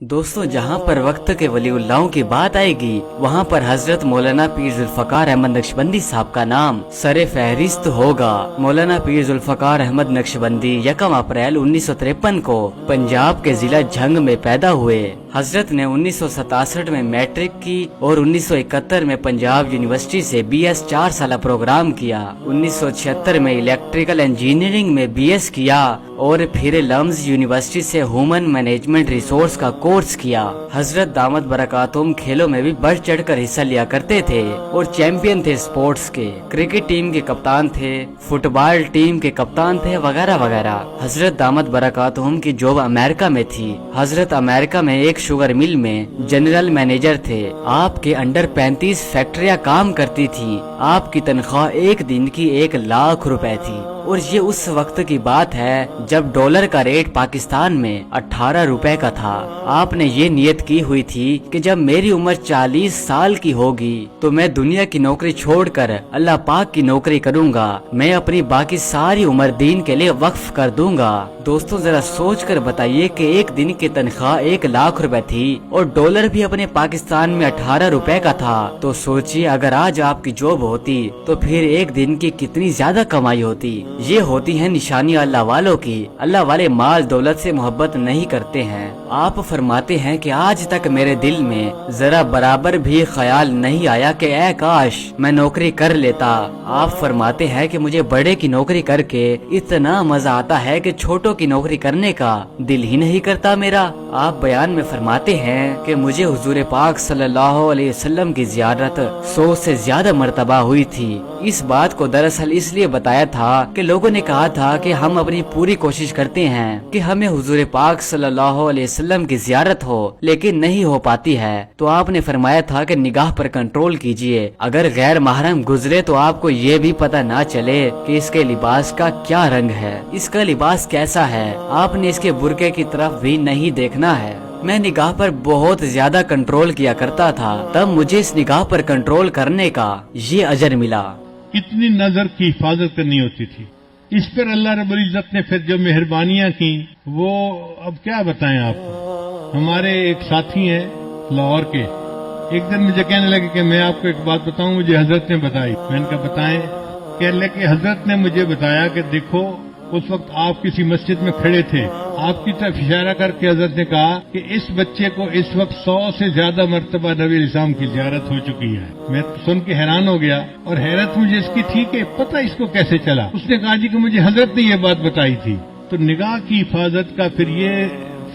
दोस्तों, जहाँ पर वक्त के वलीउल्लाहों की बात आएगी वहाँ पर हजरत मौलाना पीर जुल्फकार अहमद नक्शबंदी साहब का नाम सरे फहरिस्त होगा। मौलाना पीर जुल्फकार अहमद नक्शबंदी 1 अप्रैल 1953 को पंजाब के जिला झंग में पैदा हुए। हजरत ने 1967 में मैट्रिक की और 1971 में पंजाब यूनिवर्सिटी से BS 4 साल प्रोग्राम किया। 1976 में इलेक्ट्रिकल इंजीनियरिंग में BS किया और फिर लम्स यूनिवर्सिटी से ह्यूमन मैनेजमेंट रिसोर्स का कोर्स किया। हजरत दामद बरकातुहुम खेलों में भी बढ़ चढ़ कर हिस्सा लिया करते थे और चैंपियन थे स्पोर्ट्स के। क्रिकेट टीम के कप्तान थे, फुटबॉल टीम के कप्तान थे, वगैरह वगैरह। हजरत दामद बरकातुहुम की जॉब अमेरिका में थी। हजरत अमेरिका में एक शुगर मिल में जनरल मैनेजर थे। आपके अंडर 35 फैक्ट्रियां काम करती थी। आपकी तनख्वाह एक दिन की 1 लाख रुपए थी और ये उस वक्त की बात है जब डॉलर का रेट पाकिस्तान में 18 रुपए का था। आपने ये नियत की हुई थी कि जब मेरी उम्र 40 साल की होगी तो मैं दुनिया की नौकरी छोड़कर अल्लाह पाक की नौकरी करूंगा। मैं अपनी बाकी सारी उम्र दीन के लिए वक्फ कर दूंगा। दोस्तों, जरा सोच कर बताइए कि एक दिन की तनख्वाह 1 लाख रुपए थी और डॉलर भी अपने पाकिस्तान में 18 रुपए का था। तो सोचिए अगर आज आपकी जॉब होती तो फिर एक दिन की कितनी ज्यादा कमाई होती। ये होती है निशानी अल्लाह वालों की। अल्लाह वाले माल दौलत से मोहब्बत नहीं करते हैं। आप फरमाते हैं कि आज तक मेरे दिल में जरा बराबर भी ख्याल नहीं आया कि ऐ काश मैं नौकरी कर लेता। आप फरमाते हैं कि मुझे बड़े की नौकरी करके इतना मजा आता है कि छोटों की नौकरी करने का दिल ही नहीं करता मेरा। आप बयान में फरमाते हैं कि मुझे हुजूर पाक सल्लल्लाहु अलैहि वसल्लम की ज़ियारत 100 से ज्यादा मर्तबा हुई थी। इस बात को दरअसल इसलिए बताया था कि लोगों ने कहा था कि हम अपनी पूरी कोशिश करते हैं कि हमें हुजूर पाक सल्लल्लाहु अलैहि वसल्लम की ज़ियारत हो, लेकिन नहीं हो पाती है। तो आपने फरमाया था कि निगाह पर कंट्रोल कीजिए। अगर गैर महरम गुजरे तो आपको ये भी पता ना चले कि इसके लिबास का क्या रंग है, इसका लिबास कैसा है। आपने इसके बुरके की तरफ भी नहीं देखना है। मैं निगाह पर बहुत ज्यादा कंट्रोल किया करता था, तब मुझे इस निगाह पर कंट्रोल करने का ये अजर मिला। कितनी नजर की हिफाजत करनी होती थी। इस पर अल्लाह रब्बुल इज्जत ने फिर जो मेहरबानियां की वो अब क्या बताएं आपको। हमारे एक साथी हैं लाहौर के, एक दिन मुझे कहने लगे कि मैं आपको एक बात बताऊं, मुझे हजरत ने बताई। मैंने कहा बताएं। कहने लगे हजरत ने मुझे बताया कि देखो उस वक्त आप किसी मस्जिद में खड़े थे, आपकी तरफ इशारा करके हजरत ने कहा कि इस बच्चे को इस वक्त 100 से ज्यादा मर्तबा नबी इस्लाम की ज़ियारत हो चुकी है। मैं सुन के हैरान हो गया और हैरत मुझे इसकी थी कि पता इसको कैसे चला। उसने कहा जी कि मुझे हजरत ने ये बात बताई थी। तो निगाह की हिफाजत का फिर ये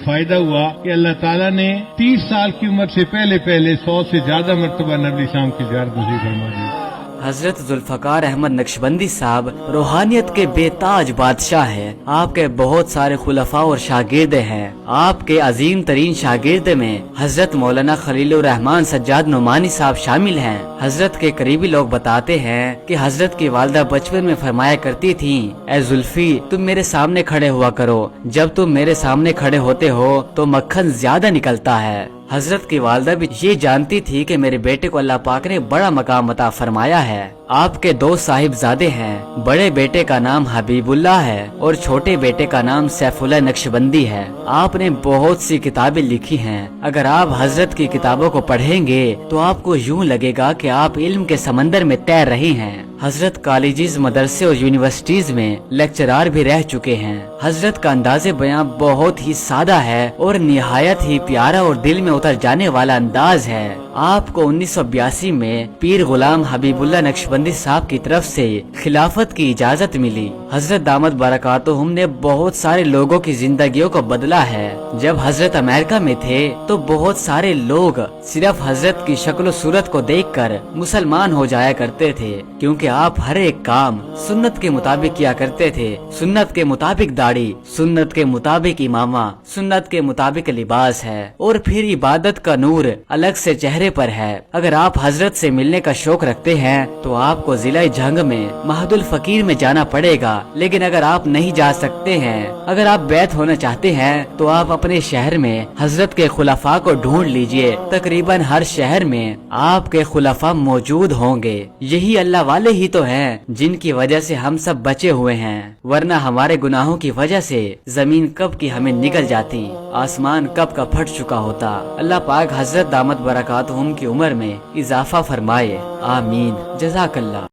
फायदा हुआ कि अल्लाह ताला ने 30 साल की उम्र से पहले 100 से ज्यादा मर्तबा नबी इस्लाम की ज़ियारत नसीब फरमा दी। हजरत जुल्फकार अहमद नक्शबंदी साहब रूहानियत के बेताज बादशाह हैं। आपके बहुत सारे खुलफा और शागिर्द हैं। आपके अजीम तरीन शागिर्द में हजरत मौलाना खलीलुर रहमान सज्जाद नुमानी साहब शामिल हैं। हजरत के करीबी लोग बताते हैं कि हजरत की वालदा बचपन में फरमाया करती थी, ऐ जुल्फी तुम मेरे सामने खड़े हुआ करो, जब तुम मेरे सामने खड़े होते हो तो मक्खन ज्यादा निकलता है। हजरत की वालदा भी ये जानती थी कि मेरे बेटे को अल्लाह पाक ने बड़ा मकाम अता फरमाया है। आपके 2 साहिबजादे हैं। बड़े बेटे का नाम हबीबुल्लाह है और छोटे बेटे का नाम सैफुल्लाह नक्शबंदी है। आपने बहुत सी किताबें लिखी हैं। अगर आप हजरत की किताबों को पढ़ेंगे तो आपको यूं लगेगा कि आप इल्म के समंदर में तैर रहे हैं। हजरत कॉलेजेस, मदरसे और यूनिवर्सिटीज में लेक्चरार भी रह चुके हैं। हजरत का अंदाज़े बयां बहुत ही सादा है और निहायत ही प्यारा और दिल में उतर जाने वाला अंदाज है। आपको 1982 में पीर गुलाम हबीबुल्लाह नक्शबंदी साहब की तरफ से खिलाफत की इजाजत मिली। हजरत दामद बरकातुहुम ने बहुत सारे लोगों की जिंदगियों को बदला है। जब हजरत अमेरिका में थे तो बहुत सारे लोग सिर्फ हजरत की शक्ल सूरत को देखकर मुसलमान हो जाया करते थे, क्योंकि आप हर एक काम सुन्नत के मुताबिक किया करते थे। सुन्नत के मुताबिक दाढ़ी, सुन्नत के मुताबिक इमामा, सुन्नत के मुताबिक लिबास है और फिर इबादत का नूर अलग से चेहरे पर है। अगर आप हजरत से मिलने का शौक रखते हैं तो आपको जिला झंग में महदुल फकीर में जाना पड़ेगा, لیکن اگر آپ نہیں جا سکتے ہیں، اگر آپ بیعت ہونا چاہتے ہیں تو آپ اپنے شہر میں حضرت کے خلفاء کو ڈھونڈ لیجئے، تقریباً ہر شہر میں آپ کے خلفاء موجود ہوں گے۔ یہی اللہ والے ہی تو ہیں جن کی وجہ سے ہم سب بچے ہوئے ہیں، ورنہ ہمارے گناہوں کی وجہ سے زمین کب کی ہمیں نگل جاتی، آسمان کب کا پھٹ چکا ہوتا۔ اللہ پاک حضرت دامت برکاتہم کی عمر میں اضافہ فرمائے، آمین۔ جزاک اللہ۔